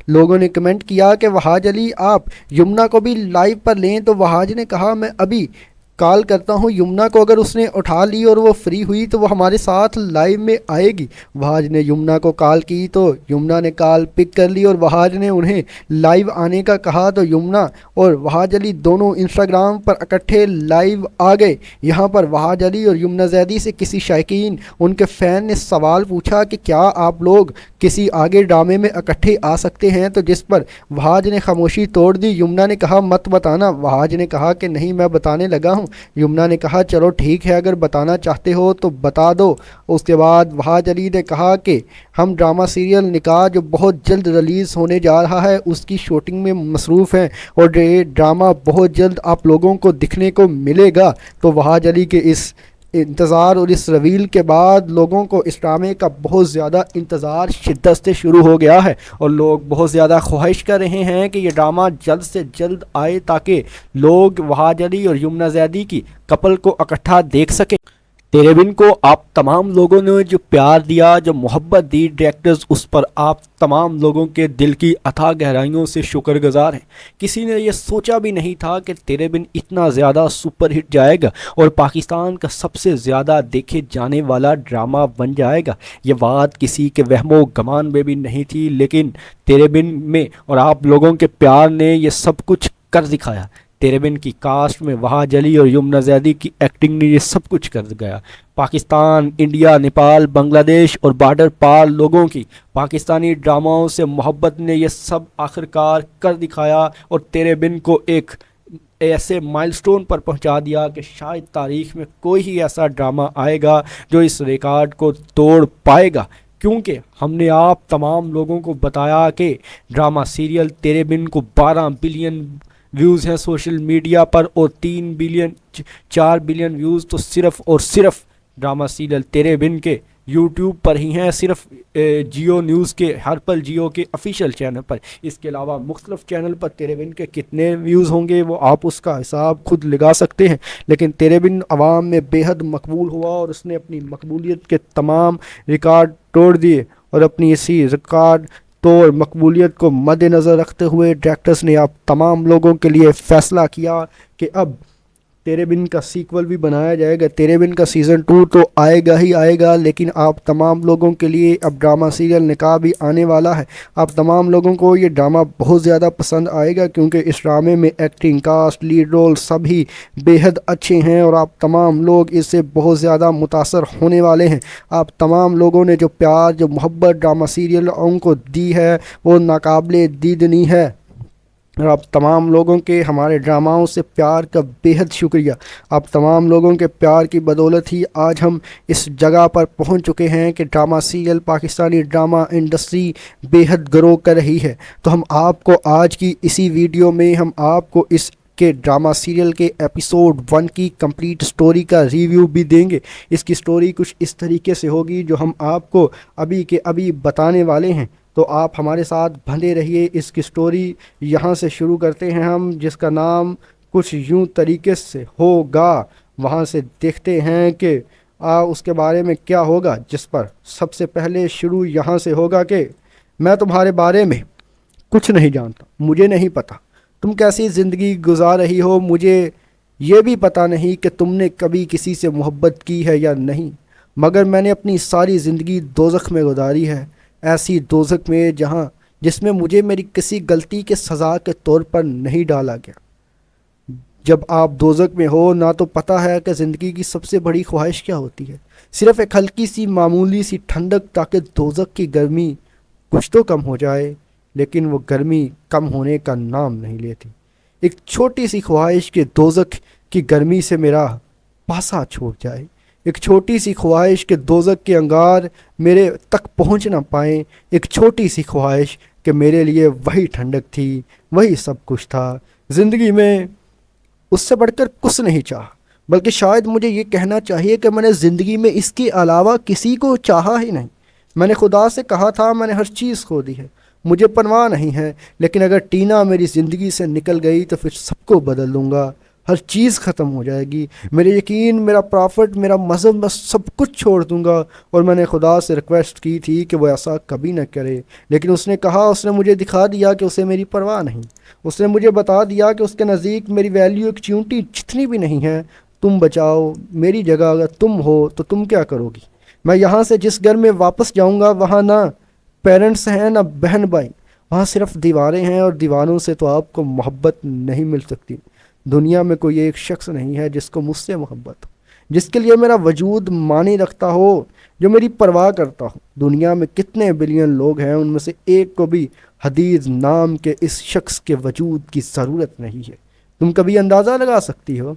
لوگوں نے کمنٹ کیا کہ وہاج علی آپ یمنا کو بھی لائیو پر لیں، تو وہاج نے کہا میں ابھی کال کرتا ہوں یمنا کو، اگر اس نے اٹھا لی اور وہ فری ہوئی تو وہ ہمارے ساتھ لائیو میں آئے گی۔ وہاج نے یمنا کو کال کی تو یمنا نے کال پک کر لی اور وہاج نے انہیں لائیو آنے کا کہا، تو یمنا اور وہاج علی دونوں انسٹاگرام پر اکٹھے لائیو آ گئے۔ یہاں پر وہاج علی اور یمنا زیدی سے کسی شائقین ان کے فین نے سوال پوچھا کہ کیا آپ لوگ کسی آگے ڈرامے میں اکٹھے آ سکتے ہیں، تو جس پر وہاج نے خاموشی توڑ دی۔ یمنا نے کہا مت بتانا، وہاج نے کہا کہ نہیں میں بتانے لگا ہوں۔ یمنا نے کہا چلو ٹھیک ہے اگر بتانا چاہتے ہو تو بتا دو۔ اس کے بعد وہاج علی نے کہا کہ ہم ڈرامہ سیریل نکاح جو بہت جلد ریلیز ہونے جا رہا ہے اس کی شوٹنگ میں مصروف ہیں اور یہ ڈرامہ بہت جلد آپ لوگوں کو دکھنے کو ملے گا۔ تو وہاج علی کے اس انتظار اور اس ریویل کے بعد لوگوں کو اس ڈرامے کا بہت زیادہ انتظار شدت سے شروع ہو گیا ہے اور لوگ بہت زیادہ خواہش کر رہے ہیں کہ یہ ڈرامہ جلد سے جلد آئے تاکہ لوگ وہاج علی اور یمنا زیدی کی کپل کو اکٹھا دیکھ سکیں۔ تیرے بن کو آپ تمام لوگوں نے جو پیار دیا، جو محبت دی ڈائریکٹرز، اس پر آپ تمام لوگوں کے دل کی اتھاہ گہرائیوں سے شکر گزار ہیں۔ کسی نے یہ سوچا بھی نہیں تھا کہ تیرے بن اتنا زیادہ سپر ہٹ جائے گا اور پاکستان کا سب سے زیادہ دیکھے جانے والا ڈرامہ بن جائے گا۔ یہ بات کسی کے وہم و گمان میں بھی نہیں تھی، لیکن تیرے بن میں اور آپ لوگوں کے پیار نے یہ سب کچھ کر دکھایا۔ تیرے بن کی کاسٹ میں وہاج علی اور یمنا زیدی کی ایکٹنگ نے یہ سب کچھ کر گیا۔ پاکستان، انڈیا، نیپال، بنگلہ دیش اور بارڈر پار لوگوں کی پاکستانی ڈراماؤں سے محبت نے یہ سب آخرکار کر دکھایا اور تیرے بن کو ایک ایسے مائل سٹون پر پہنچا دیا کہ شاید تاریخ میں کوئی ہی ایسا ڈرامہ آئے گا جو اس ریکارڈ کو توڑ پائے گا، کیونکہ ہم نے آپ تمام لوگوں کو بتایا کہ ڈرامہ سیریل تیرے بن کو 12 بلین ویوز ہیں سوشل میڈیا پر اور 4 بلین ویوز تو صرف اور صرف ڈرامہ سیریل تیرے بن کے یوٹیوب پر ہی ہیں، صرف جیو نیوز کے ہر پل جیو کے آفیشیل چینل پر۔ اس کے علاوہ مختلف چینل پر تیرے بن کے کتنے ویوز ہوں گے وہ آپ اس کا حساب خود لگا سکتے ہیں، لیکن تیرے بن عوام میں بے حد مقبول ہوا اور اس نے اپنی مقبولیت کے تمام ریکارڈ توڑ دیے اور اپنی اسی ریکارڈ توڑ مقبولیت کو مد نظر رکھتے ہوئے ڈائریکٹرز نے آپ تمام لوگوں کے لیے فیصلہ کیا کہ اب تیرے بن کا سیکول بھی بنایا جائے گا۔ تیرے بن کا سیزن 2 تو آئے گا ہی آئے گا، لیکن آپ تمام لوگوں کے لیے اب ڈرامہ سیریل نکاح بھی آنے والا ہے۔ آپ تمام لوگوں کو یہ ڈرامہ بہت زیادہ پسند آئے گا کیونکہ اس ڈرامے میں ایکٹنگ، کاسٹ، لیڈ رول سب ہی بے حد اچھے ہیں اور آپ تمام لوگ اس سے بہت زیادہ متاثر ہونے والے ہیں۔ آپ تمام لوگوں نے جو پیار، جو محبت ڈرامہ سیریلوں کو دی ہے وہ ناقابل دیدنی ہے، اور آپ تمام لوگوں کے ہمارے ڈراماؤں سے پیار کا بے حد شکریہ۔ آپ تمام لوگوں کے پیار کی بدولت ہی آج ہم اس جگہ پر پہنچ چکے ہیں کہ drama serial Pakistani drama industry بے حد گرو کر رہی ہے۔ تو ہم آپ کو آج کی اسی ویڈیو میں ہم آپ کو اس کے ڈرامہ سیریل کے ایپیسوڈ 1 کی کمپلیٹ سٹوری کا ریویو بھی دیں گے۔ اس کی سٹوری کچھ اس طریقے سے ہوگی جو ہم آپ کو ابھی کے ابھی بتانے والے ہیں، تو آپ ہمارے ساتھ بندھے رہیے۔ اس کی سٹوری یہاں سے شروع کرتے ہیں ہم، جس کا نام کچھ یوں طریقے سے ہوگا۔ وہاں سے دیکھتے ہیں کہ اس کے بارے میں کیا ہوگا، جس پر سب سے پہلے شروع یہاں سے ہوگا کہ میں تمہارے بارے میں کچھ نہیں جانتا، مجھے نہیں پتا تم کیسی زندگی گزار رہی ہو، مجھے یہ بھی پتا نہیں کہ تم نے کبھی کسی سے محبت کی ہے یا نہیں، مگر میں نے اپنی ساری زندگی دوزخ میں گزاری ہے، ایسی دوزخ میں جس میں مجھے میری کسی غلطی کے سزا کے طور پر نہیں ڈالا گیا۔ جب آپ دوزخ میں ہو نہ تو پتہ ہے کہ زندگی کی سب سے بڑی خواہش کیا ہوتی ہے، صرف ایک ہلکی سی معمولی سی ٹھنڈک تاکہ دوزخ کی گرمی کچھ تو کم ہو جائے، لیکن وہ گرمی کم ہونے کا نام نہیں لیتی۔ ایک چھوٹی سی خواہش کہ دوزخ کی گرمی سے میرا پاسا چھوٹ جائے، ایک چھوٹی سی خواہش کہ دوزخ کے انگار میرے تک پہنچ نہ پائیں، ایک چھوٹی سی خواہش کہ میرے لیے وہی ٹھنڈک تھی، وہی سب کچھ تھا۔ زندگی میں اس سے بڑھ کر کچھ نہیں چاہا، بلکہ شاید مجھے یہ کہنا چاہیے کہ میں نے زندگی میں اس کے علاوہ کسی کو چاہا ہی نہیں۔ میں نے خدا سے کہا تھا میں نے ہر چیز کھو دی ہے، مجھے پرواہ نہیں ہے، لیکن اگر ٹینا میری زندگی سے نکل گئی تو پھر سب کو بدل دوں گا، ہر چیز ختم ہو جائے گی، میرے یقین، میرا پرافٹ، میرا مذہب، میں سب کچھ چھوڑ دوں گا۔ اور میں نے خدا سے ریکویسٹ کی تھی کہ وہ ایسا کبھی نہ کرے، لیکن اس نے کہا، اس نے مجھے دکھا دیا کہ اسے میری پرواہ نہیں۔ اس نے مجھے بتا دیا کہ اس کے نزدیک میری ویلیو ایک چیونٹی جتنی بھی نہیں ہے۔ تم بچاؤ، میری جگہ اگر تم ہو تو تم کیا کرو گی؟ میں یہاں سے جس گھر میں واپس جاؤں گا وہاں نہ پیرنٹس ہیں نہ بہن بھائی، وہاں صرف دیواریں ہیں، اور دیواروں سے تو آپ کو محبت نہیں مل سکتی۔ دنیا میں کوئی ایک شخص نہیں ہے جس کو مجھ سے محبت ہو، جس کے لیے میرا وجود معنی رکھتا ہو، جو میری پرواہ کرتا ہو۔ دنیا میں کتنے بلین لوگ ہیں، ان میں سے ایک کو بھی حدید نام کے اس شخص کے وجود کی ضرورت نہیں ہے۔ تم کبھی اندازہ لگا سکتی ہو؟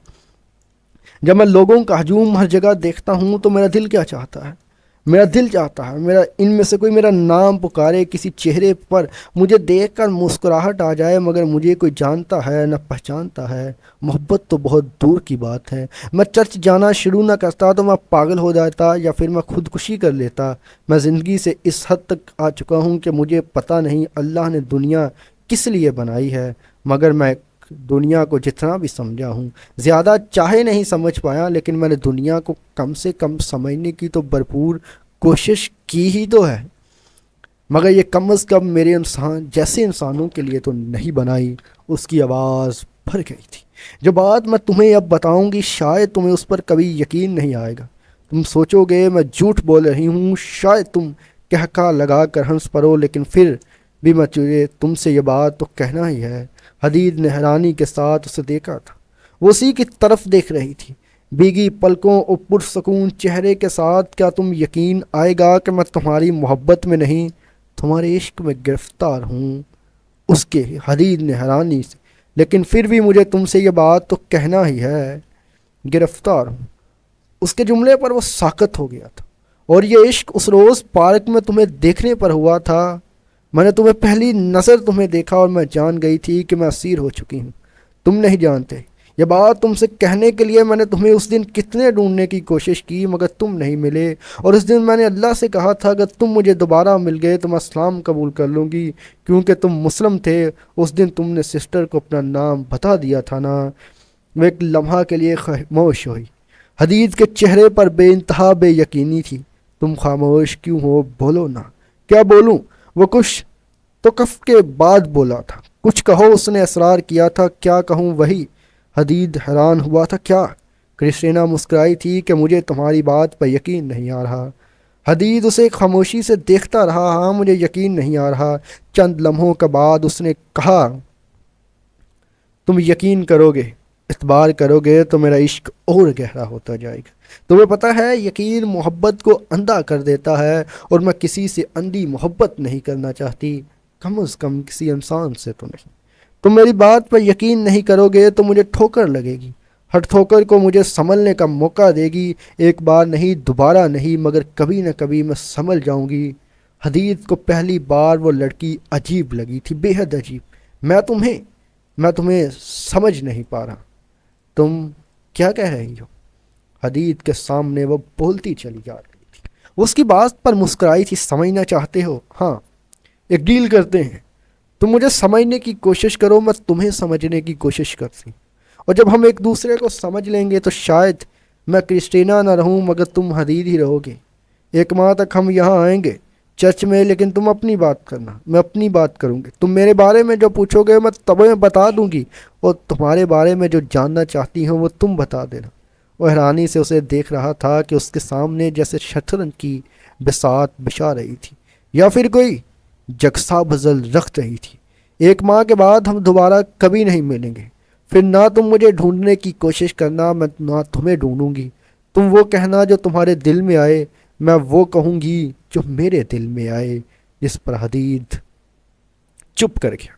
جب میں لوگوں کا ہجوم ہر جگہ دیکھتا ہوں تو میرا دل کیا چاہتا ہے؟ میرا دل چاہتا ہے ان میں سے کوئی میرا نام پکارے، کسی چہرے پر مجھے دیکھ کر مسکراہٹ آ جائے، مگر مجھے کوئی جانتا ہے نہ پہچانتا ہے۔ محبت تو بہت دور کی بات ہے۔ میں چرچ جانا شروع نہ کرتا تو میں پاگل ہو جاتا، یا پھر میں خودکشی کر لیتا۔ میں زندگی سے اس حد تک آ چکا ہوں کہ مجھے پتہ نہیں اللہ نے دنیا کس لیے بنائی ہے، مگر میں دنیا کو جتنا بھی سمجھا ہوں، زیادہ چاہے نہیں سمجھ پایا، لیکن میں نے دنیا کو کم سے کم سمجھنے کی تو بھرپور کوشش کی ہی تو ہے، مگر یہ کم از کم میرے انسان جیسے انسانوں کے لیے تو نہیں بنائی۔ اس کی آواز بھر گئی تھی۔ جو بات میں تمہیں اب بتاؤں گی شاید تمہیں اس پر کبھی یقین نہیں آئے گا۔ تم سوچو گے میں جھوٹ بول رہی ہوں، شاید تم کہکا لگا کر ہنس پڑو، لیکن پھر بھی میں تم سے یہ بات تو کہنا ہی ہے۔ حدید نے حیرانی کے ساتھ اسے دیکھا تھا۔ وہ اسی کی طرف دیکھ رہی تھی، بھیگی پلکوں اور پرسکون چہرے کے ساتھ۔ کیا تم یقین آئے گا کہ میں تمہاری محبت میں نہیں، تمہارے عشق میں گرفتار ہوں؟ اس کے حدید نے حیرانی سے، لیکن پھر بھی مجھے تم سے یہ بات تو کہنا ہی ہے، گرفتار ہوں۔ اس کے جملے پر وہ ساکت ہو گیا تھا۔ اور یہ عشق اس روز پارک میں تمہیں دیکھنے پر ہوا تھا۔ میں نے تمہیں پہلی نظر تمہیں دیکھا اور میں جان گئی تھی کہ میں اسیر ہو چکی ہوں۔ تم نہیں جانتے، یہ بات تم سے کہنے کے لیے میں نے تمہیں اس دن کتنے ڈھونڈنے کی کوشش کی، مگر تم نہیں ملے۔ اور اس دن میں نے اللہ سے کہا تھا اگر تم مجھے دوبارہ مل گئے تو میں اسلام قبول کر لوں گی، کیونکہ تم مسلم تھے۔ اس دن تم نے سسٹر کو اپنا نام بتا دیا تھا نا۔ وہ ایک لمحہ کے لیے خاموش ہوئی۔ حدید کے چہرے پر بے انتہا بے یقینی تھی۔ تم خاموش کیوں ہو؟ بولو نا۔ کیا بولوں؟ وہ کچھ تو کف کے بعد بولا تھا۔ کچھ کہو، اس نے اصرار کیا تھا۔ کیا کہوں؟ وہی۔ حدید حیران ہوا تھا۔ کیا؟ کرسٹینا مسکرائی تھی کہ مجھے تمہاری بات پر یقین نہیں آ رہا۔ حدید اسے خاموشی سے دیکھتا رہا۔ ہاں، مجھے یقین نہیں آ رہا۔ چند لمحوں کے بعد اس نے کہا، تم یقین کرو گے، اعتبار کرو گے تو میرا عشق اور گہرا ہوتا جائے گا۔ تمہیں پتہ ہے یقین محبت کو اندھا کر دیتا ہے، اور میں کسی سے اندھی محبت نہیں کرنا چاہتی، کم از کم کسی انسان سے تو نہیں۔ تم میری بات پر یقین نہیں کرو گے تو مجھے ٹھوکر لگے گی۔ ہر ٹھوکر کو مجھے سنبھلنے کا موقع دے گی، ایک بار نہیں، دوبارہ نہیں، مگر کبھی نہ کبھی میں سنبھل جاؤں گی۔ حدید کو پہلی بار وہ لڑکی عجیب لگی تھی، بے حد عجیب۔ میں تمہیں سمجھ نہیں پا رہا۔ تم کیا کہہ رہی ہو؟ حدید کے سامنے وہ بولتی چلی جا رہی تھی۔ وہ اس کی بات پر مسکرائی تھی۔ سمجھنا چاہتے ہو؟ ہاں، ایک ڈیل کرتے ہیں۔ تم مجھے سمجھنے کی کوشش کرو، میں تمہیں سمجھنے کی کوشش کرتی ہوں، اور جب ہم ایک دوسرے کو سمجھ لیں گے تو شاید میں کرسٹینا نہ رہوں مگر تم حدید ہی رہو گے۔ ایک ماہ تک ہم یہاں آئیں گے چرچ میں، لیکن تم اپنی بات کرنا، میں اپنی بات کروں گی۔ تم میرے بارے میں جو پوچھو گے میں تمہیں بتا دوں گی، اور تمہارے بارے میں جو جاننا چاہتی ہوں وہ تم بتا دینا۔ وہ حیرانی سے اسے دیکھ رہا تھا کہ اس کے سامنے جیسے شطرنج کی بساط بچھا رہی تھی، یا پھر کوئی جگسا بزل رکھ رہی تھی۔ ایک ماہ کے بعد ہم دوبارہ کبھی نہیں ملیں گے، پھر نہ تم مجھے ڈھونڈنے کی کوشش کرنا، میں نہ تمہیں ڈھونڈوں گی۔ تم وہ کہنا جو تمہارے دل میں آئے، میں وہ کہوں گی جو میرے دل میں آئے۔ جس پر حدید چپ کر گیا۔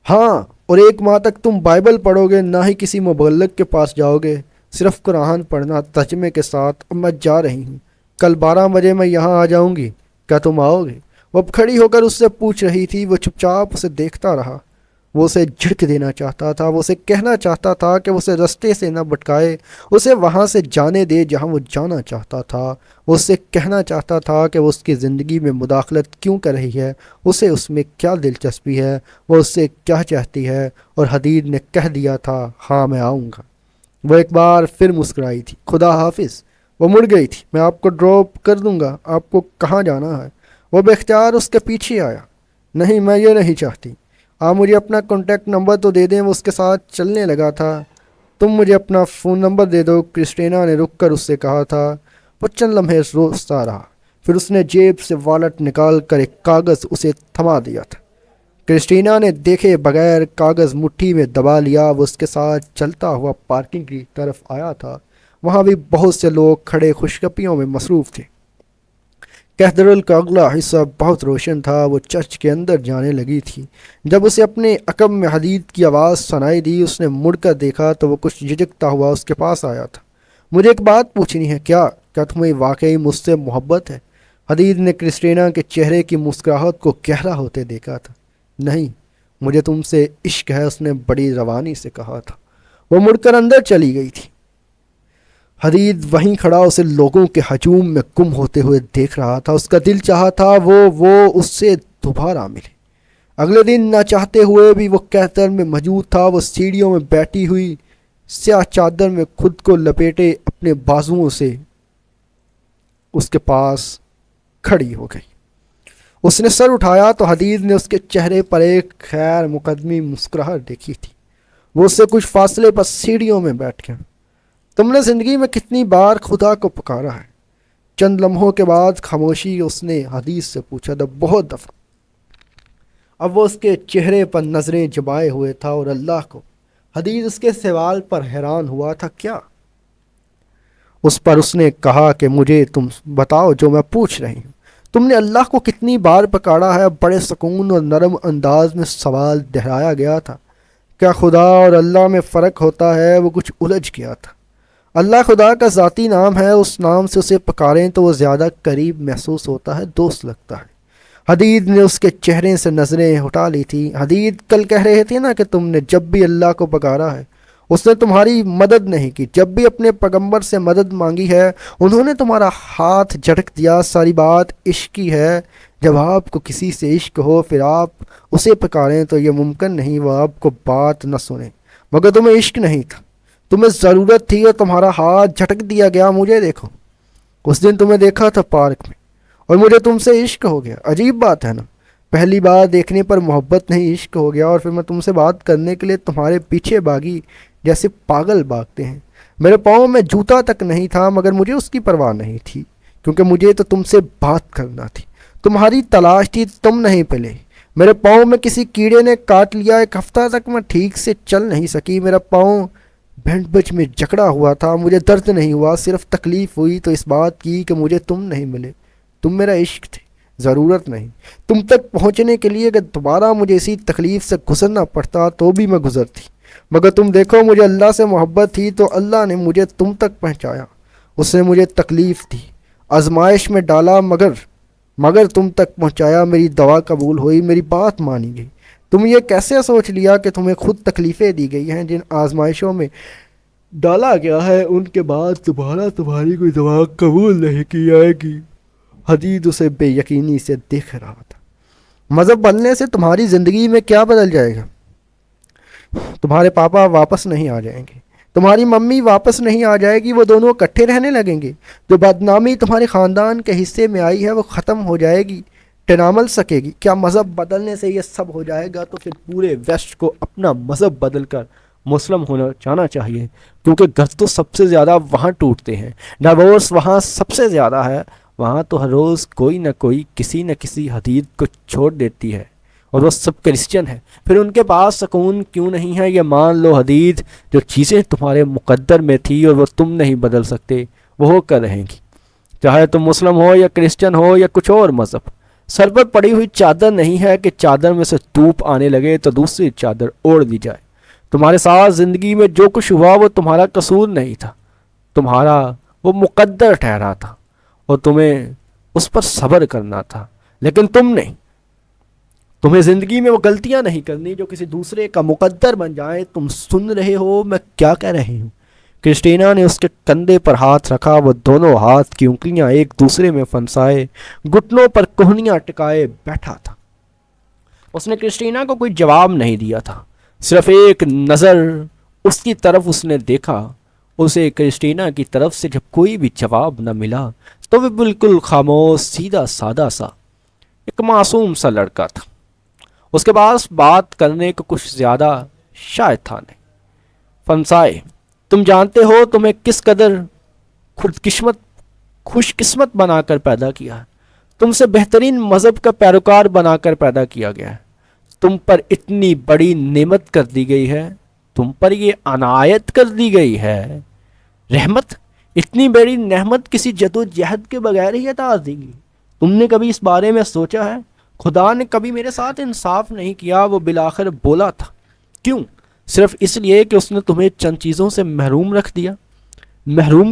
ہاں، اور ایک ماہ تک تم بائبل پڑھو گے، نہ ہی کسی مبلغ کے پاس جاؤ گے، صرف قرآن پڑھنا ترجمے کے ساتھ۔ اب میں جا رہی ہوں، کل 12 بجے میں یہاں آ جاؤں گی، کیا تم آؤ گے؟ وہ اب کھڑی ہو کر اس سے پوچھ رہی تھی۔ وہ چپ چاپ اسے دیکھتا رہا۔ وہ اسے جھڑک دینا چاہتا تھا، وہ اسے کہنا چاہتا تھا کہ وہ اسے رستے سے نہ بھٹکائے، اسے وہاں سے جانے دے جہاں وہ جانا چاہتا تھا۔ وہ اسے کہنا چاہتا تھا کہ وہ اس کی زندگی میں مداخلت کیوں کر رہی ہے، اسے اس میں کیا دلچسپی ہے، وہ اس سے کیا چاہتی ہے، اور حدید نے کہہ دیا تھا ہاں میں آؤں گا۔ وہ ایک بار پھر مسکرائی تھی۔ خدا حافظ۔ وہ مڑ گئی تھی۔ میں آپ کو ڈراپ کر دوں گا، آپ کو کہاں جانا ہے؟ وہ بے اختیار اس کے پیچھے آیا۔ نہیں، میں یہ نہیں چاہتی۔ آپ مجھے اپنا کانٹیکٹ نمبر تو دے دیں۔ وہ اس کے ساتھ چلنے لگا تھا۔ تم مجھے اپنا فون نمبر دے دو، کرسٹینا نے رک کر اس سے کہا تھا۔ وہ چند لمحے سوچتا رہا، پھر اس نے جیب سے والٹ نکال کر ایک کاغذ اسے تھما دیا تھا۔ کرسٹینا نے دیکھے بغیر کاغذ مٹھی میں دبا لیا۔ وہ اس کے ساتھ چلتا ہوا پارکنگ کی طرف آیا تھا۔ وہاں بھی بہت سے لوگ کھڑے خوشگپیوں میں مصروف تھے۔ کیتھیڈرل کا اگلا حصہ بہت روشن تھا۔ وہ چرچ کے اندر جانے لگی تھی۔ جب اسے اپنے عقب میں حدید کی آواز سنائی دی، اس نے مڑ کر دیکھا تو وہ کچھ جھجکتا ہوا اس کے پاس آیا تھا۔ مجھے ایک بات پوچھنی ہے، کیا تمہیں واقعی مجھ سے محبت ہے؟ حدید نے کرسٹینا کے چہرے کی مسکراہٹ کو گہرا ہوتے دیکھا تھا۔ نہیں، مجھے تم سے عشق ہے، اس نے بڑی روانی سے کہا تھا۔ وہ مڑ کر اندر چلی گئی تھی۔ حدید وہیں کھڑا اسے لوگوں کے ہجوم میں گم ہوتے ہوئے دیکھ رہا تھا۔ اس کا دل چاہا تھا وہ اس سے دوبارہ ملے۔ اگلے دن نہ چاہتے ہوئے بھی وہ کیتھیڈرل میں موجود تھا۔ وہ سیڑھیوں میں بیٹھی ہوئی سیاہ چادر میں خود کو لپیٹے اپنے بازوؤں سے اس کے پاس کھڑی ہو گئی۔ اس نے سر اٹھایا تو حدید نے اس کے چہرے پر ایک خیر مقدمی مسکراہٹ دیکھی تھی۔ وہ اس سے کچھ فاصلے پر سیڑھیوں میں بیٹھ گیا۔ تم نے زندگی میں کتنی بار خدا کو پکارا ہے؟ چند لمحوں کے بعد خاموشی اس نے حدید سے پوچھا تھا۔ بہت دفعہ۔ اب وہ اس کے چہرے پر نظریں جمائے ہوئے تھا اور اللہ کو۔ حدید اس کے سوال پر حیران ہوا تھا۔ کیا؟ اس پر اس نے کہا کہ مجھے تم بتاؤ جو میں پوچھ رہی ہوں۔ تم نے اللہ کو کتنی بار پکارا ہے؟ بڑے سکون اور نرم انداز میں سوال دہرایا گیا تھا۔ کیا خدا اور اللہ میں فرق ہوتا ہے؟ وہ کچھ الجھ گیا تھا۔ اللہ خدا کا ذاتی نام ہے، اس نام سے اسے پکاریں تو وہ زیادہ قریب محسوس ہوتا ہے، دوست لگتا ہے۔ حدید نے اس کے چہرے سے نظریں ہٹا لی تھی۔ حدید، کل کہہ رہے تھے نا کہ تم نے جب بھی اللہ کو پکارا ہے اس نے تمہاری مدد نہیں کی، جب بھی اپنے پیغمبر سے مدد مانگی ہے انہوں نے تمہارا ہاتھ جھٹک دیا۔ ساری بات عشق کی ہے۔ جب آپ کو کسی سے عشق ہو پھر آپ اسے پکاریں تو یہ ممکن نہیں وہ آپ کو بات نہ سنیں۔ مگر تمہیں عشق نہیں تھا، تمہیں ضرورت تھی اور تمہارا ہاتھ جھٹک دیا گیا۔ مجھے دیکھو، اس دن تمہیں دیکھا تھا پارک میں اور مجھے تم سے عشق ہو گیا۔ عجیب بات ہے نا، پہلی بار دیکھنے پر محبت نہیں عشق ہو گیا، اور پھر میں تم سے بات کرنے کے لیے تمہارے پیچھے بھاگی جیسے پاگل بھاگتے ہیں۔ میرے پاؤں میں جوتا تک نہیں تھا مگر مجھے اس کی پرواہ نہیں تھی، کیونکہ مجھے تو تم سے بات کرنا تھی، تمہاری تلاش تھی، تم نہیں پلے۔ میرے پاؤں میں کسی کیڑے نے کاٹ لیا۔ ایک ہفتہ تک میں ٹھیک سے چل نہیں سکی۔ میرا پاؤں بینڈ بج میں جکڑا ہوا تھا۔ مجھے درد نہیں ہوا، صرف تکلیف ہوئی تو اس بات کی کہ مجھے تم نہیں ملے۔ تم میرا عشق تھے، ضرورت نہیں۔ تم تک پہنچنے کے لیے اگر دوبارہ مجھے اسی تکلیف سے گزرنا پڑتا تو بھی میں گزرتی، مگر تم دیکھو، مجھے اللہ سے محبت تھی تو اللہ نے مجھے تم تک پہنچایا۔ اس نے مجھے تکلیف دی، آزمائش میں ڈالا، مگر تم تک پہنچایا۔ میری دعا قبول ہوئی، میری بات مانی گئی۔ تم یہ کیسے سوچ لیا کہ تمہیں خود تکلیفیں دی گئی ہیں؟ جن آزمائشوں میں ڈالا گیا ہے ان کے بعد تمہاری کوئی دعا قبول نہیں کی جائے گی۔ حدید اسے بے یقینی سے دیکھ رہا تھا۔ مذہب بدلنے سے تمہاری زندگی میں کیا بدل جائے گا؟ تمہارے پاپا واپس نہیں آ جائیں گے، تمہاری ممی واپس نہیں آ جائے گی، وہ دونوں اکٹھے رہنے لگیں گے۔ جو بدنامی تمہارے خاندان کے حصے میں آئی ہے وہ ختم ہو جائے گی، ٹنا مل سکے گی۔ کیا مذہب بدلنے سے یہ سب ہو جائے گا؟ تو پھر پورے ویسٹ کو اپنا مذہب بدل کر مسلم ہونا چاہنا چاہیے، کیونکہ گھر تو سب سے زیادہ وہاں ٹوٹتے ہیں، ڈائیورس وہاں سب سے زیادہ ہے۔ وہاں تو ہر روز کوئی نہ کوئی کسی نہ کسی حدید کو چھوڑ دیتی ہے، اور وہ سب کرسچن ہے۔ پھر ان کے پاس سکون کیوں نہیں ہے؟ یہ مان لو حدید، جو چیزیں تمہارے مقدر میں تھی اور وہ تم نہیں بدل سکتے وہ ہو کر رہیں گی، چاہے تم مسلم ہو یا کرسچن ہو یا کچھ اور مذہب۔ سر پر پڑی ہوئی چادر نہیں ہے کہ چادر میں سے دھوپ آنے لگے تو دوسری چادر اوڑھ دی جائے۔ تمہارے ساتھ زندگی میں جو کچھ ہوا وہ تمہارا قصور نہیں تھا، تمہارا وہ مقدر ٹھہرا تھا اور تمہیں اس پر صبر کرنا تھا، لیکن تم نہیں۔ تمہیں زندگی میں وہ غلطیاں نہیں کرنی جو کسی دوسرے کا مقدر بن جائیں. تم سن رہے ہو میں کیا کہہ رہی ہوں؟ کرسٹینا نے اس کے کندھے پر ہاتھ رکھا. وہ دونوں ہاتھ کی انگلیاں ایک دوسرے میں پھنسائے گھٹنوں پر کوہنیاں ٹکائے بیٹھا تھا. اس نے کرسٹینا کو کوئی جواب نہیں دیا تھا. صرف ایک نظر اس کی طرف اس نے دیکھا. اسے کرسٹینا کی طرف سے جب کوئی بھی جواب نہ ملا تو وہ بالکل خاموش سیدھا سادہ سا ایک معصوم سا لڑکا تھا. اس کے پاس بات کرنے کو کچھ زیادہ شاید تھا نہیں. فنسائے تم جانتے ہو تمہیں کس قدر خوش قسمت بنا کر پیدا کیا ہے. تم سے بہترین مذہب کا پیروکار بنا کر پیدا کیا گیا ہے. تم پر اتنی بڑی نعمت کر دی گئی ہے. تم پر یہ عنایت کر دی گئی ہے. رحمت، اتنی بڑی نعمت کسی جد و جہد کے بغیر ہی عطا دی گئی. تم نے کبھی اس بارے میں سوچا ہے؟ خدا نے کبھی میرے ساتھ انصاف نہیں کیا. وہ بالآخر بولا تھا. کیوں؟ صرف اس لیے کہ اس نے تمہیں چند چیزوں سے محروم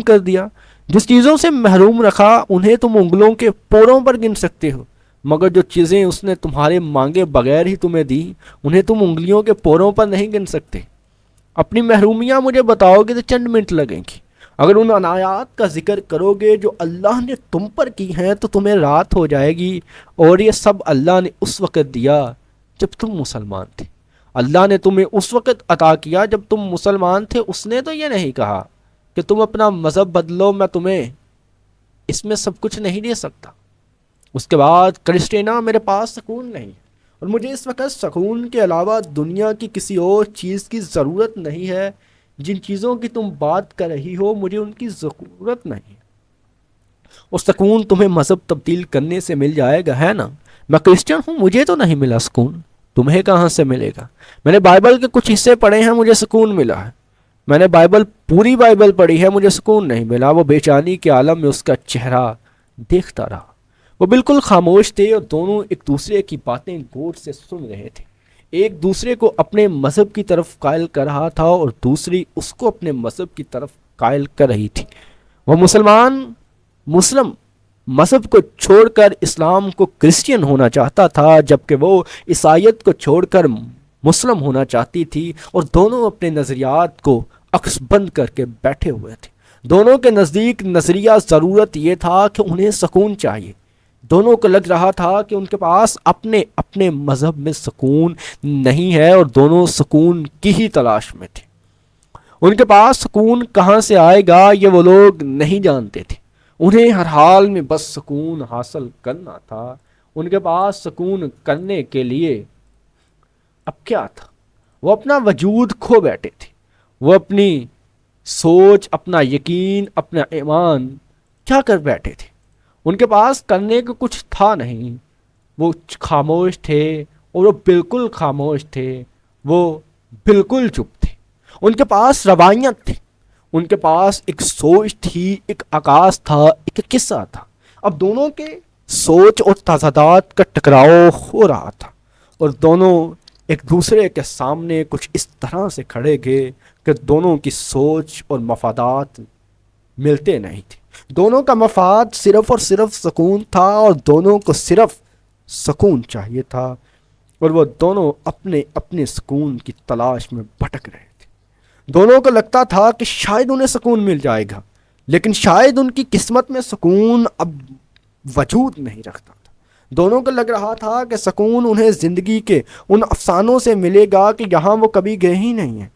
کر دیا. جس چیزوں سے محروم رکھا انہیں تم انگلوں کے پوروں پر گن سکتے ہو، مگر جو چیزیں اس نے تمہارے مانگے بغیر ہی تمہیں دی انہیں تم انگلیوں کے پوروں پر نہیں گن سکتے. اپنی محرومیاں مجھے بتاؤ گے تو چند منٹ لگیں گے. اگر ان عنایات کا ذکر کرو گے جو اللہ نے تم پر کی ہیں تو تمہیں رات ہو جائے گی. اور یہ سب اللہ نے اس وقت دیا جب تم مسلمان تھے. اللہ نے تمہیں اس وقت عطا کیا جب تم مسلمان تھے. اس نے تو یہ نہیں کہا کہ تم اپنا مذہب بدلو، میں تمہیں اس میں سب کچھ نہیں دے سکتا. اس کے بعد کرسٹینا میرے پاس سکون نہیں اور مجھے اس وقت سکون کے علاوہ دنیا کی کسی اور چیز کی ضرورت نہیں ہے. جن چیزوں کی تم بات کر رہی ہو مجھے ان کی ضرورت نہیں. اور سکون تمہیں مذہب تبدیل کرنے سے مل جائے گا، ہے نا؟ میں کرسچن ہوں، مجھے تو نہیں ملا سکون. تمہیں کہاں سے ملے گا؟ میں نے بائبل کے کچھ حصے پڑھے ہیں، مجھے سکون ملا ہے. میں نے پوری بائبل پڑھی ہے، مجھے سکون نہیں ملا. وہ بے چینی کے عالم میں اس کا چہرہ دیکھتا رہا. وہ بالکل خاموش تھے اور دونوں ایک دوسرے کی باتیں غور سے سن رہے تھے. ایک دوسرے کو اپنے مذہب کی طرف قائل کر رہا تھا اور دوسری اس کو اپنے مذہب کی طرف قائل کر رہی تھی. وہ مسلم مذہب کو چھوڑ کر اسلام کو کرسچین ہونا چاہتا تھا، جبکہ وہ عیسائیت کو چھوڑ کر مسلم ہونا چاہتی تھی. اور دونوں اپنے نظریات کو عکس بند کر کے بیٹھے ہوئے تھے. دونوں کے نزدیک نظریہ ضرورت یہ تھا کہ انہیں سکون چاہیے. دونوں کو لگ رہا تھا کہ ان کے پاس اپنے مذہب میں سکون نہیں ہے اور دونوں سکون کی ہی تلاش میں تھے. ان کے پاس سکون کہاں سے آئے گا یہ وہ لوگ نہیں جانتے تھے. انہیں ہر حال میں بس سکون حاصل کرنا تھا. ان کے پاس سکون کرنے کے لیے اب کیا تھا؟ وہ اپنا وجود کھو بیٹھے تھے. وہ اپنی سوچ، اپنا یقین، اپنا ایمان کیا کر بیٹھے تھے. ان کے پاس کرنے کو کچھ تھا نہیں. وہ خاموش تھے اور وہ بالکل خاموش تھے. وہ بالکل چپ تھے. ان کے پاس روایت تھی. ان کے پاس ایک سوچ تھی، ایک آغاز تھا، ایک قصہ تھا. اب دونوں کے سوچ اور تضادات کا ٹکراؤ ہو رہا تھا اور دونوں ایک دوسرے کے سامنے کچھ اس طرح سے کھڑے گئے کہ دونوں کی سوچ اور مفادات ملتے نہیں تھے. دونوں کا مفاد صرف اور صرف سکون تھا اور دونوں کو صرف سکون چاہیے تھا اور وہ دونوں اپنے سکون کی تلاش میں بھٹک رہے تھے. دونوں کو لگتا تھا کہ شاید انہیں سکون مل جائے گا، لیکن شاید ان کی قسمت میں سکون اب وجود نہیں رکھتا تھا. دونوں کو لگ رہا تھا کہ سکون انہیں زندگی کے ان افسانوں سے ملے گا کہ یہاں وہ کبھی گئے ہی نہیں ہیں.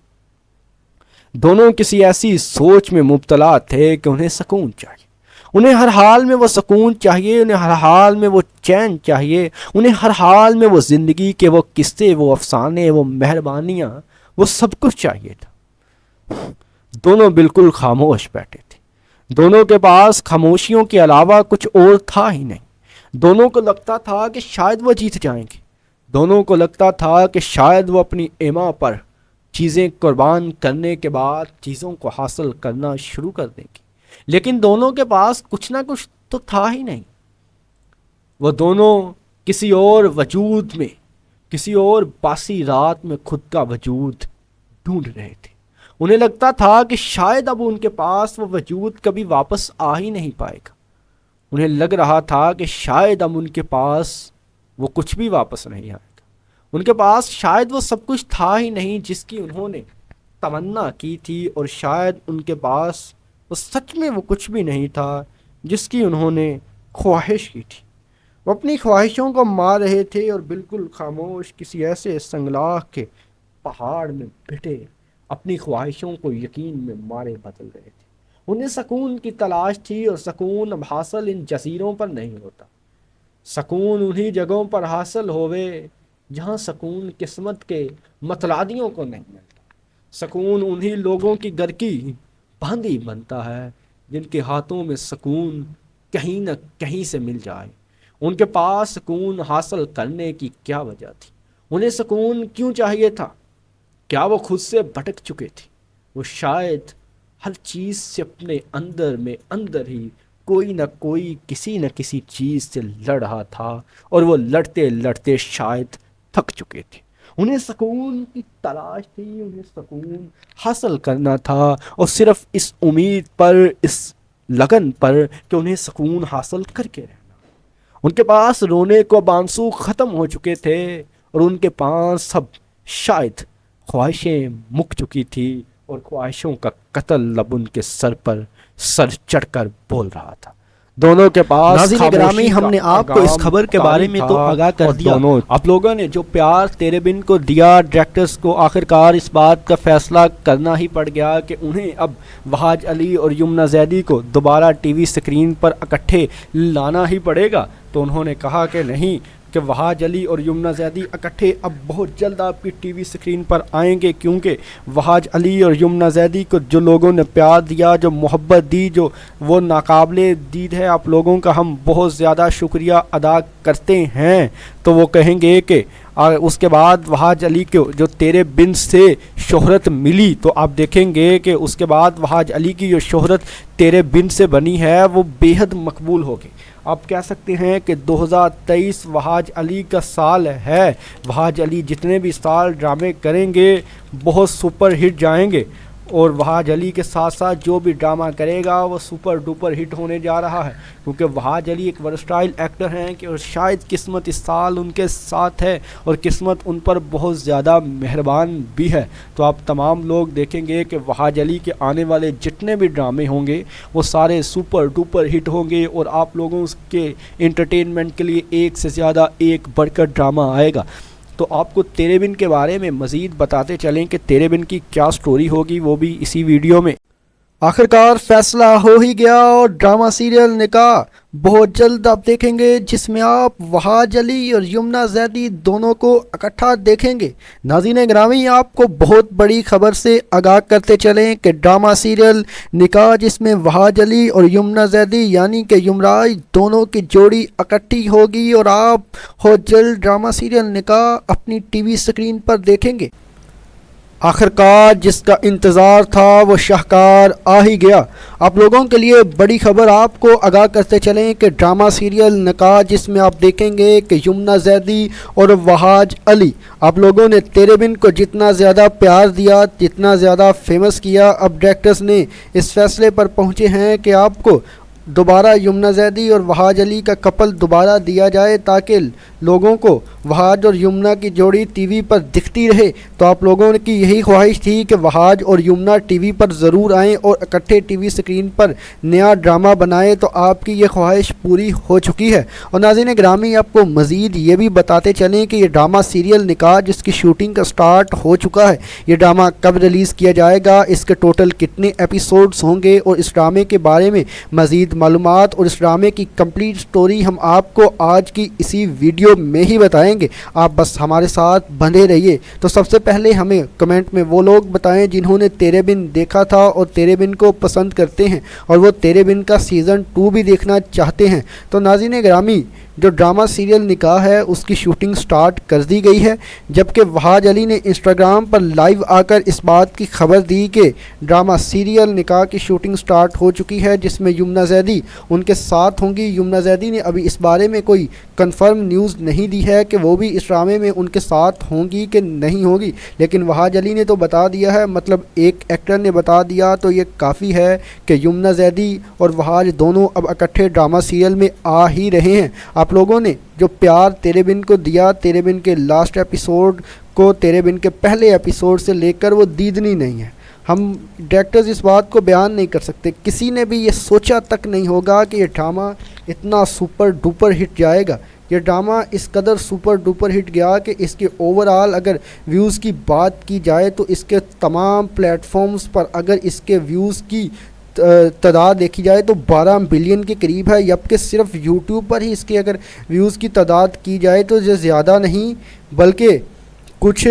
دونوں کسی ایسی سوچ میں مبتلا تھے کہ انہیں سکون چاہیے. انہیں ہر حال میں وہ سکون چاہیے. انہیں ہر حال میں وہ چین چاہیے. انہیں ہر حال میں وہ زندگی کے وہ قصے، وہ افسانے، وہ مہربانیاں، وہ سب کچھ چاہیے تھا. دونوں بالکل خاموش بیٹھے تھے. دونوں کے پاس خاموشیوں کے علاوہ کچھ اور تھا ہی نہیں. دونوں کو لگتا تھا کہ شاید وہ جیت جائیں گے. دونوں کو لگتا تھا کہ شاید وہ اپنی ایما پر چیزیں قربان کرنے کے بعد چیزوں کو حاصل کرنا شروع کر دیں گے. لیکن دونوں کے پاس کچھ نہ کچھ تو تھا ہی نہیں. وہ دونوں کسی اور وجود میں، کسی اور باسی رات میں خود کا وجود ڈھونڈ رہے تھے. انہیں لگتا تھا کہ شاید اب ان کے پاس وہ وجود کبھی واپس آ ہی نہیں پائے گا. انہیں لگ رہا تھا کہ شاید اب ان کے پاس وہ کچھ بھی واپس نہیں آئے گا. ان کے پاس شاید وہ سب کچھ تھا ہی نہیں جس کی انہوں نے تمنا کی تھی، اور شاید ان کے پاس وہ سچ میں وہ کچھ بھی نہیں تھا جس کی انہوں نے خواہش کی تھی۔ وہ اپنی خواہشوں کو مار رہے تھے اور بالکل خاموش کسی ایسے سنگلاخ کے پہاڑ میں بیٹھے اپنی خواہشوں کو یقین میں مارے بدل رہے تھے۔ انہیں سکون کی تلاش تھی، اور سکون اب حاصل ان جزیروں پر نہیں ہوتا۔ سکون انہی جگہوں پر حاصل ہوئے جہاں سکون قسمت کے متلادیوں کو نہیں ملتا۔ سکون انہی لوگوں کی گر کی باندھی بنتا ہے جن کے ہاتھوں میں سکون کہیں نہ کہیں سے مل جائے۔ ان کے پاس سکون حاصل کرنے کی کیا وجہ تھی؟ انہیں سکون کیوں چاہیے تھا؟ کیا وہ خود سے بھٹک چکے تھے؟ وہ شاید ہر چیز سے اپنے اندر ہی کوئی نہ کوئی کسی نہ کسی چیز سے لڑ رہا تھا، اور وہ لڑتے لڑتے شاید تھک چکے تھے۔ انہیں سکون کی تلاش تھی، انہیں سکون حاصل کرنا تھا، اور صرف اس امید پر، اس لگن پر کہ انہیں سکون حاصل کر کے رہنا۔ ان کے پاس رونے کو بانسو ختم ہو چکے تھے، اور ان کے پاس سب شاید خواہشیں مک چکی تھی، اور خواہشوں کا قتل لب ان کے سر چڑھ کر بول رہا تھا۔ دونوں کے پاس ناظرین گرامی، ہم نے آپ کو اس خبر کے بارے میں تو آگاہ کر دیا۔ آپ لوگوں نے جو پیار تیرے بن کو دیا، ڈائریکٹرز کو آخرکار اس بات کا فیصلہ کرنا ہی پڑ گیا کہ انہیں اب وہاج علی اور یمنا زیدی کو دوبارہ ٹی وی سکرین پر اکٹھے لانا ہی پڑے گا۔ تو انہوں نے کہا کہ نہیں، کہ وہاج علی اور یمنا زیدی اکٹھے اب بہت جلد آپ کی ٹی وی سکرین پر آئیں گے، کیونکہ وہاج علی اور یمنا زیدی کو جو لوگوں نے پیار دیا، جو محبت دی، جو وہ ناقابل دید ہے، آپ لوگوں کا ہم بہت زیادہ شکریہ ادا کرتے ہیں۔ تو وہ کہیں گے کہ اس کے بعد وہاج علی کو جو تیرے بن سے شہرت ملی، تو آپ دیکھیں گے کہ اس کے بعد وہاج علی کی جو شہرت تیرے بن سے بنی ہے وہ بے حد مقبول ہوگی۔ آپ کہہ سکتے ہیں کہ 2023 وہاج علی کا سال ہے۔ وہاج علی جتنے بھی سال ڈرامے کریں گے بہت سپر ہٹ جائیں گے، اور وہاج علی کے ساتھ ساتھ جو بھی ڈرامہ کرے گا وہ سپر ڈوپر ہٹ ہونے جا رہا ہے، کیونکہ وہاج علی ایک ورسٹائل ایکٹر ہیں کہ اور شاید قسمت اس سال ان کے ساتھ ہے، اور قسمت ان پر بہت زیادہ مہربان بھی ہے۔ تو آپ تمام لوگ دیکھیں گے کہ وہاج علی کے آنے والے جتنے بھی ڈرامے ہوں گے وہ سارے سپر ڈوپر ہٹ ہوں گے، اور آپ لوگوں کے انٹرٹینمنٹ کے لیے ایک سے زیادہ ایک بڑھ کر ڈرامہ آئے گا۔ تو آپ کو تیرے بن کے بارے میں مزید بتاتے چلیں کہ تیرے بن کی کیا سٹوری ہوگی، وہ بھی اسی ویڈیو میں۔ آخرکار فیصلہ ہو ہی گیا، اور ڈرامہ سیریل نکاح بہت جلد آپ دیکھیں گے، جس میں آپ وہاج علی اور یمنا زیدی دونوں کو اکٹھا دیکھیں گے۔ ناظرین گرامی، آپ کو بہت بڑی خبر سے آگاہ کرتے چلیں کہ ڈرامہ سیریل نکاح، جس میں وہاج علی اور یمنا زیدی یعنی کہ یمراج دونوں کی جوڑی اکٹھی ہوگی، اور آپ ہو جلد ڈرامہ سیریل نکاح اپنی ٹی وی سکرین پر دیکھیں گے۔ آخرکار جس کا انتظار تھا وہ شاہکار آ ہی گیا۔ آپ لوگوں کے لیے بڑی خبر آپ کو آگاہ کرتے چلیں کہ ڈرامہ سیریل نکاح، جس میں آپ دیکھیں گے کہ یمنا زیدی اور وہاج علی، آپ لوگوں نے تیرے بن کو جتنا زیادہ پیار دیا، جتنا زیادہ فیمس کیا، اب ڈائریکٹرز نے اس فیصلے پر پہنچے ہیں کہ آپ کو دوبارہ یمنا زیدی اور وہاج علی کا کپل دوبارہ دیا جائے، تاکہ لوگوں کو وہاج اور یمنا کی جوڑی ٹی وی پر دکھتی رہے۔ تو آپ لوگوں کی یہی خواہش تھی کہ وہاج اور یمنا ٹی وی پر ضرور آئیں اور اکٹھے ٹی وی سکرین پر نیا ڈرامہ بنائیں، تو آپ کی یہ خواہش پوری ہو چکی ہے۔ اور ناظرین گرامی، آپ کو مزید یہ بھی بتاتے چلیں کہ یہ ڈرامہ سیریل نکاح، جس کی شوٹنگ کا سٹارٹ ہو چکا ہے، یہ ڈرامہ کب ریلیز کیا جائے گا، اس کے ٹوٹل کتنے ایپیسوڈز ہوں گے، اور اس ڈرامے کے بارے میں مزید معلومات اور اس ڈرامے کی کمپلیٹ سٹوری ہم آپ کو آج کی اسی ویڈیو میں ہی بتائیں گے۔ آپ بس ہمارے ساتھ بندھے رہیے۔ تو سب سے پہلے ہمیں کمنٹ میں وہ لوگ بتائیں جنہوں نے تیرے بن دیکھا تھا اور تیرے بن کو پسند کرتے ہیں، اور وہ تیرے بن کا سیزن 2 بھی دیکھنا چاہتے ہیں۔ تو ناظرین گرامی، جو ڈرامہ سیریل نکاح ہے اس کی شوٹنگ سٹارٹ کر دی گئی ہے، جبکہ وہاج علی نے انسٹاگرام پر لائیو آ کر اس بات کی خبر دی کہ ڈرامہ سیریل نکاح کی شوٹنگ سٹارٹ ہو چکی ہے، جس میں یمنا زیدی ان کے ساتھ ہوں گی۔ یمنا زیدی نے ابھی اس بارے میں کوئی کنفرم نیوز نہیں دی ہے کہ وہ بھی اس ڈرامے میں ان کے ساتھ ہوں گی کہ نہیں ہوں گی، لیکن وہاج علی نے تو بتا دیا ہے، مطلب ایک ایکٹر نے بتا دیا تو یہ کافی ہے کہ یمنا زیدی اور وہاج دونوں اب اکٹھے ڈرامہ سیریل میں آ ہی رہے ہیں۔ آپ آپ لوگوں نے جو پیار تیرے بن کو دیا، تیرے بن کے لاسٹ ایپیسوڈ کو تیرے بن کے پہلے ایپیسوڈ سے لے کر وہ دیدنی نہیں ہے۔ ہم ڈائریکٹرز اس بات کو بیان نہیں کر سکتے، کسی نے بھی یہ سوچا تک نہیں ہوگا کہ یہ ڈرامہ اتنا سپر ڈوپر ہٹ جائے گا۔ یہ ڈرامہ اس قدر سپر ڈوپر ہٹ گیا کہ اس کے اوورآل اگر ویوز کی بات کی جائے تو اس کے تمام پلیٹ فارمز پر اگر اس کے ویوز کی تعداد دیکھی جائے تو 12 بلین کے قریب ہے، جبکہ صرف یوٹیوب پر ہی اس کے اگر ویوز کی تعداد کی جائے تو یہ زیادہ نہیں بلکہ کچھ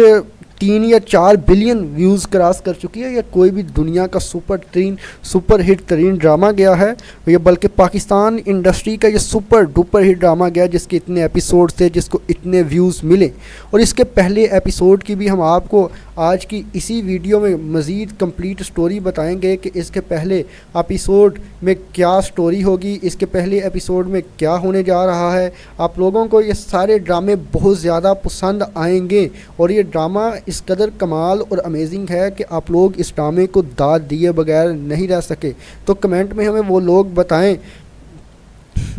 3 یا 4 بلین ویوز کراس کر چکی ہے۔ یہ کوئی بھی دنیا کا سپر ہٹ ترین ڈرامہ گیا ہے، یہ بلکہ پاکستان انڈسٹری کا یہ سپر ڈوپر ہٹ ڈرامہ گیا جس کے اتنے ایپیسوڈ تھے، جس کو اتنے ویوز ملے۔ اور اس کے پہلے ایپیسوڈ کی بھی ہم آپ کو آج کی اسی ویڈیو میں مزید کمپلیٹ سٹوری بتائیں گے کہ اس کے پہلے ایپیسوڈ میں کیا سٹوری ہوگی، اس کے پہلے ایپیسوڈ میں کیا ہونے جا رہا ہے۔ آپ لوگوں کو یہ سارے ڈرامے بہت زیادہ پسند آئیں گے اور یہ ڈرامہ اس قدر کمال اور امیزنگ ہے کہ آپ لوگ اس ڈرامے کو داد دیے بغیر نہیں رہ سکے۔ تو کمنٹ میں ہمیں وہ لوگ بتائیں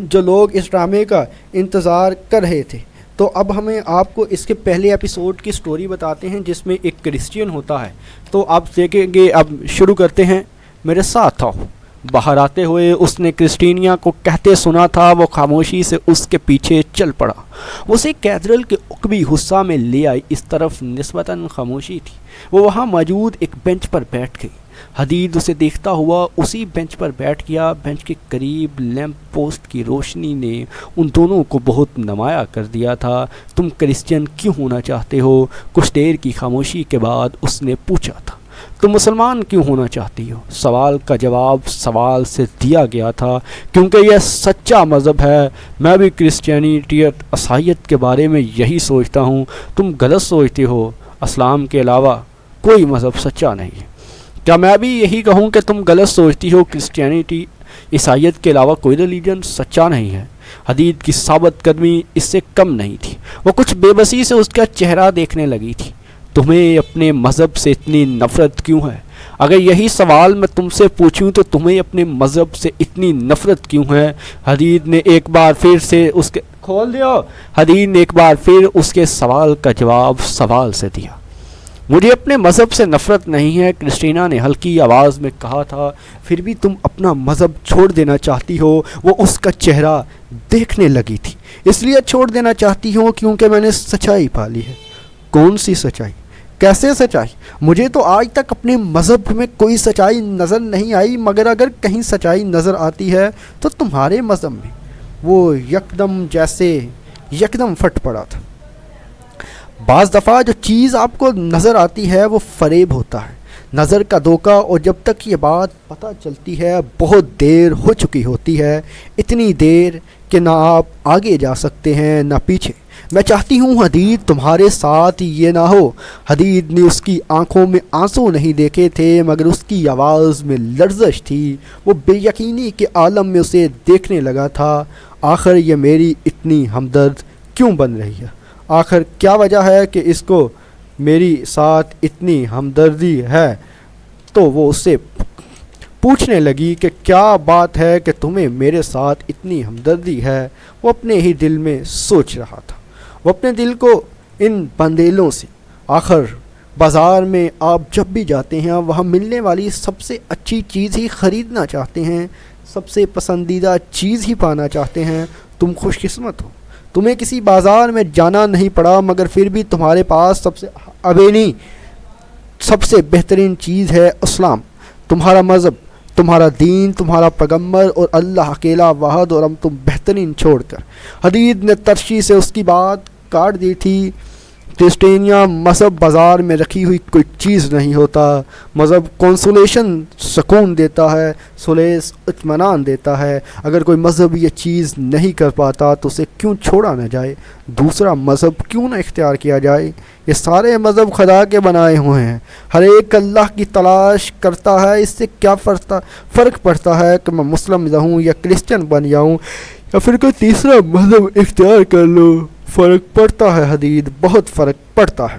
جو لوگ اس ڈرامے کا انتظار کر رہے تھے۔ تو اب ہمیں آپ کو اس کے پہلے ایپیسوڈ کی سٹوری بتاتے ہیں جس میں ایک کرسچین ہوتا ہے۔ تو آپ دیکھیں گے، اب شروع کرتے ہیں۔ میرے ساتھ آؤ۔ باہر آتے ہوئے اس نے کرسٹینیا کو کہتے سنا تھا، وہ خاموشی سے اس کے پیچھے چل پڑا۔ اسے کیتھرل کے عقبی حصہ میں لے آئی، اس طرف نسبتاً خاموشی تھی۔ وہ وہاں موجود ایک بینچ پر بیٹھ گئی۔ حدید اسے دیکھتا ہوا اسی بینچ پر بیٹھ گیا۔ بینچ کے قریب لیمپ پوسٹ کی روشنی نے ان دونوں کو بہت نمایاں کر دیا تھا۔ تم کرسچین کیوں ہونا چاہتے ہو؟ کچھ دیر کی خاموشی کے بعد اس نے پوچھا تھا۔ تم مسلمان کیوں ہونا چاہتی ہو؟ سوال کا جواب سوال سے دیا گیا تھا، کیونکہ یہ سچا مذہب ہے۔ میں بھی کرسچینٹی عیسائیت کے بارے میں یہی سوچتا ہوں۔ تم غلط سوچتے ہو، اسلام کے علاوہ کوئی مذہب سچا نہیں ہے۔ کیا میں بھی یہی کہوں کہ تم غلط سوچتی ہو؟ کرسچینٹی عیسائیت کے علاوہ کوئی ریلیجن سچا نہیں ہے۔ حدید کی ثابت قدمی اس سے کم نہیں تھی۔ وہ کچھ بے بسی سے اس کا چہرہ دیکھنے لگی تھی۔ تمہیں اپنے مذہب سے اتنی نفرت کیوں ہے؟ اگر یہی سوال میں تم سے پوچھوں تو تمہیں اپنے مذہب سے اتنی نفرت کیوں ہے؟ حدید نے ایک بار پھر اس کے سوال کا جواب سوال سے دیا۔ مجھے اپنے مذہب سے نفرت نہیں ہے، کرسٹینا نے ہلکی آواز میں کہا تھا۔ پھر بھی تم اپنا مذہب چھوڑ دینا چاہتی ہو؟ وہ اس کا چہرہ دیکھنے لگی تھی۔ اس لیے چھوڑ دینا چاہتی ہوں کیونکہ میں نے سچائی پالی ہے۔ کون سی سچائی؟ کیسے سچائی؟ مجھے تو آج تک اپنے مذہب میں کوئی سچائی نظر نہیں آئی، مگر اگر کہیں سچائی نظر آتی ہے تو تمہارے مذہب میں۔ وہ یکدم پھٹ پڑا تھا۔ بعض دفعہ جو چیز آپ کو نظر آتی ہے وہ فریب ہوتا ہے، نظر کا دھوکہ، اور جب تک یہ بات پتہ چلتی ہے بہت دیر ہو چکی ہوتی ہے، اتنی دیر کہ نہ آپ آگے جا سکتے ہیں نہ پیچھے۔ میں چاہتی ہوں حدید تمہارے ساتھ یہ نہ ہو۔ حدید نے اس کی آنکھوں میں آنسو نہیں دیکھے تھے مگر اس کی آواز میں لرزش تھی۔ وہ بے یقینی کے عالم میں اسے دیکھنے لگا تھا۔ آخر یہ میری اتنی ہمدرد کیوں بن رہی ہے؟ آخر کیا وجہ ہے کہ اس کو میری ساتھ اتنی ہمدردی ہے؟ تو وہ اس سے پوچھنے لگی کہ کیا بات ہے کہ تمہیں میرے ساتھ اتنی ہمدردی ہے؟ وہ اپنے ہی دل میں سوچ رہا تھا۔ وہ اپنے دل کو ان بندیلوں سے، آخر بازار میں آپ جب بھی جاتے ہیں وہاں ملنے والی سب سے اچھی چیز ہی خریدنا چاہتے ہیں، سب سے پسندیدہ چیز ہی پانا چاہتے ہیں۔ تم خوش قسمت ہو، تمہیں کسی بازار میں جانا نہیں پڑا، مگر پھر بھی تمہارے پاس سب سے بہترین چیز ہے اسلام، تمہارا مذہب، تمہارا دین، تمہارا پیغمبر اور اللہ اکیلا واحد، اور ہم تم بہترین چھوڑ کر۔ حدید نے ترشی سے اس کی بات کاٹ دی تھی۔ کرسٹینیا، مذہب بازار میں رکھی ہوئی کوئی چیز نہیں ہوتا۔ مذہب کنسولیشن سکون دیتا ہے، سولیس اطمینان دیتا ہے۔ اگر کوئی مذہب یہ چیز نہیں کر پاتا تو اسے کیوں چھوڑا نہ جائے؟ دوسرا مذہب کیوں نہ اختیار کیا جائے؟ یہ سارے مذہب خدا کے بنائے ہوئے ہیں، ہر ایک اللہ کی تلاش کرتا ہے۔ اس سے کیا فرق پڑتا ہے کہ میں مسلم رہوں یا کرسچن بن جاؤں یا پھر کوئی تیسرا مذہب اختیار کر لو؟ فرق پڑتا ہے حدید، بہت فرق پڑتا ہے۔